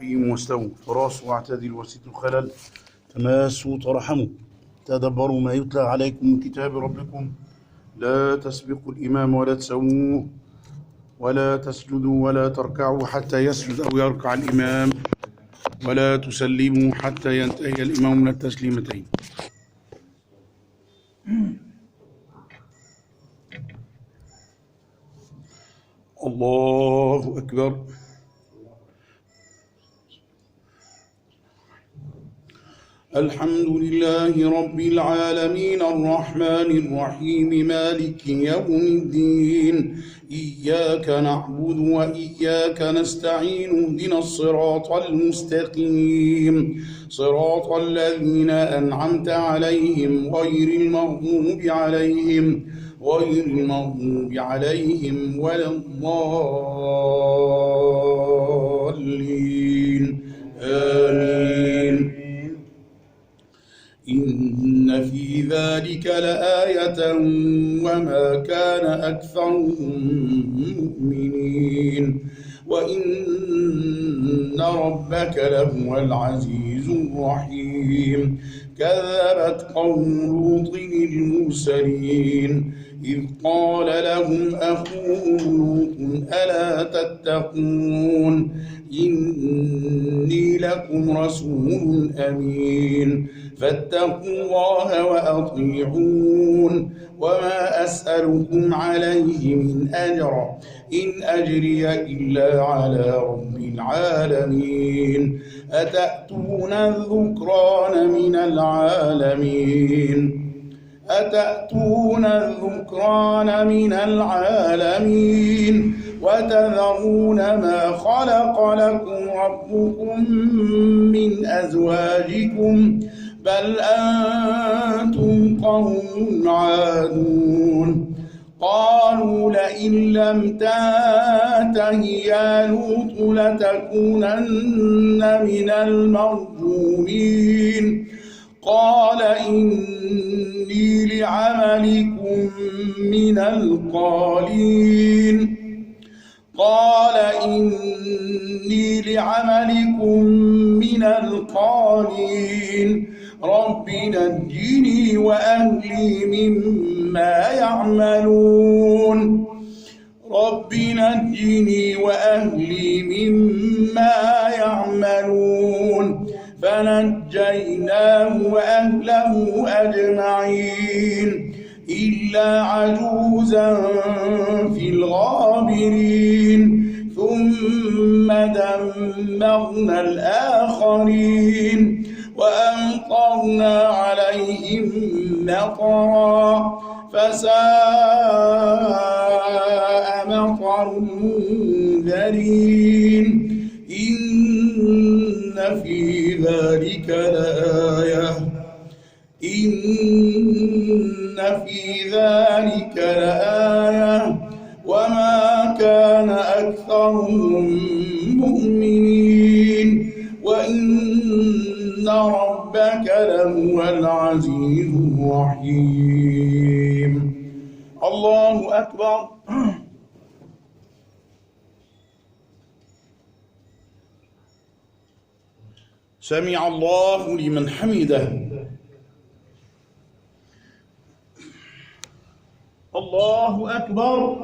قيموا واستووا تراصوا واعتدلوا وسدوا الخلل تماسوا ترحموا تدبروا ما يتلى عليكم من كتاب ربكم لا تسبقوا الإمام ولا تسووه ولا تسجدوا ولا تركعوا حتى يسجد أو يركع الإمام ولا تسلموا حتى ينتهي الإمام من التسليمتين. الله أكبر. الحمد لله رب العالمين الرحمن الرحيم مالك يوم الدين إياك نعبد وإياك نستعين اهدنا الصراط المستقيم صراط الذين أنعمت عليهم غير المغضوب عليهم ولا الضالين آمين. إن في ذلك لآية وما كان أكثرهم مؤمنين وإن ربك لهو العزيز الرحيم. كذبت قوم لوط المرسلين إذ قال لهم أخوهم لوط ألا تتقون إني لكم رسول أمين فاتقوا الله وأطيعون وما أسألكم عليه من أجر إن أجري إلا على رب العالمين. أتأتون الذكران من العالمين وتذرون ما خلق لكم ربكم من أزواجكم بل أنتم قوم عادون. قالوا لئن لم تنته يا لوط لتكونن من المرجومين. قال إني لعملكم من القالين رب نجني وأهلي مما يعملون. فنجيناه وأهله أجمعين إلا عجوزا في الغابرين ثم دمرنا الآخرين وأمطرنا عليهم مطرا فساء مطر المنذرين. إن في ذلك لآية وما كان أكثرهم مؤمنين وإن ربك لهو العزيز الرحيم. الله أكبر. سمع الله لمن حمده. الله أكبر.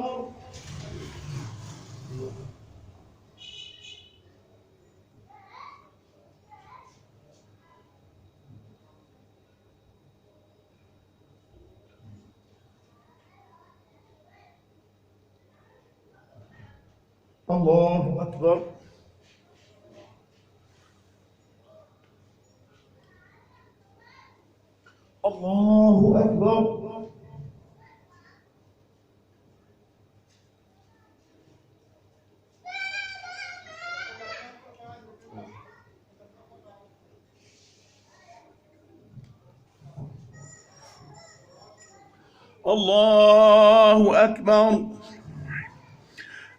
الله أكبر. الله أكبر. الله أكبر.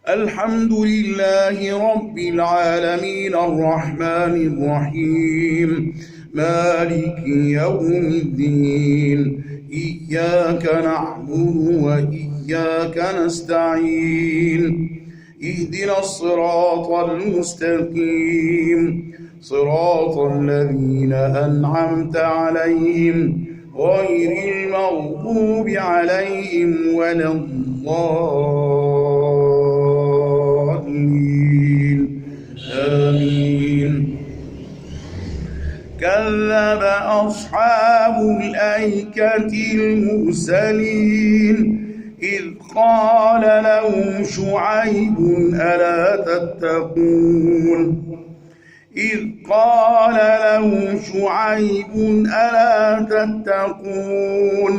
الحمد لله رب العالمين الرحمن الرحيم مالك يوم الدين إياك نعبد وإياك نستعين اهدنا الصراط المستقيم صراط الذين أنعمت عليهم غير المغضوب عليهم ولا الضالين آمين. كذب أصحاب الأيكة المرسلين إذ قال لهم شعيب ألا تتقون إذ قال لهم شعيب ألا تتقون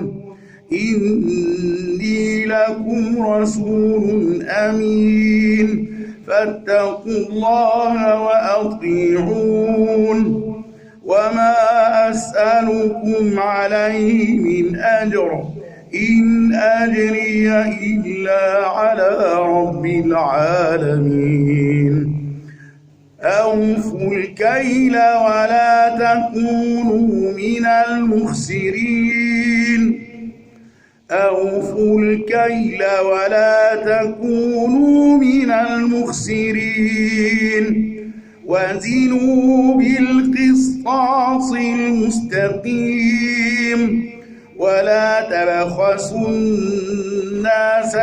إني لكم رسول أمين فاتقوا الله وأطيعون وما أسألكم عليه من أجر إن أجري إلا على رب العالمين. أوفوا الكيل ولا تكونوا من المخسرين أوفوا الكيل ولا تكونوا من المخسرين وزنوا بالقسطاس المستقيم ولا تبخسوا الناس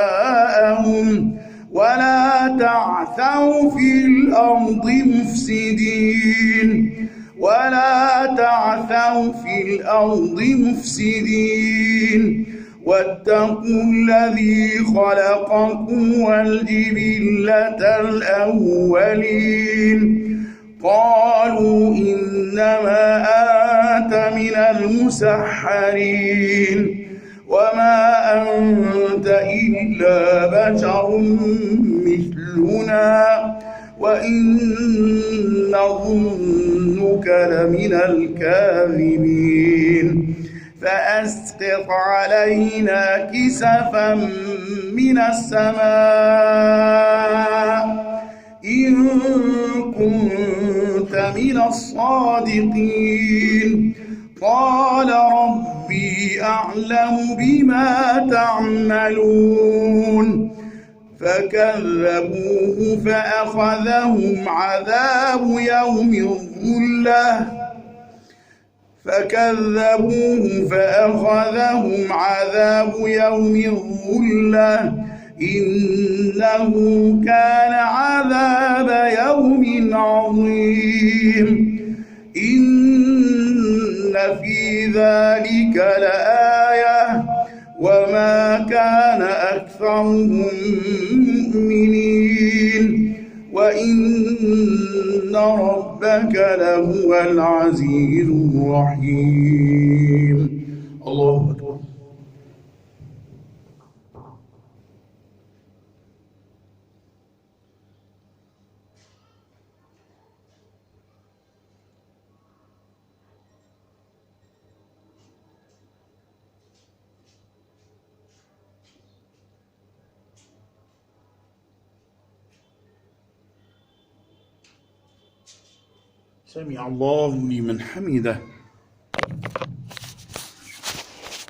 أشياءهم ولا تعثوا في الأرض مفسدين واتقوا الذي خلقكم والجبلة الأولين قالوا إنما أنت من المسحرين وما أنت إلا بشر مثلنا وإن نظنك لمن الكاذبين فأسقط علينا كسفا من السماء إن كنت من الصادقين قال ربي أعلم بما تعملون فكذبوه فأخذهم عذاب يوم الظلة إنه كان عذاب يوم عظيم إن في ذلك لآية وما كان أكثرهم مؤمنين وإن ربك لهو العزيز الرحيم. الله أكبر. سمع الله لمن حمده.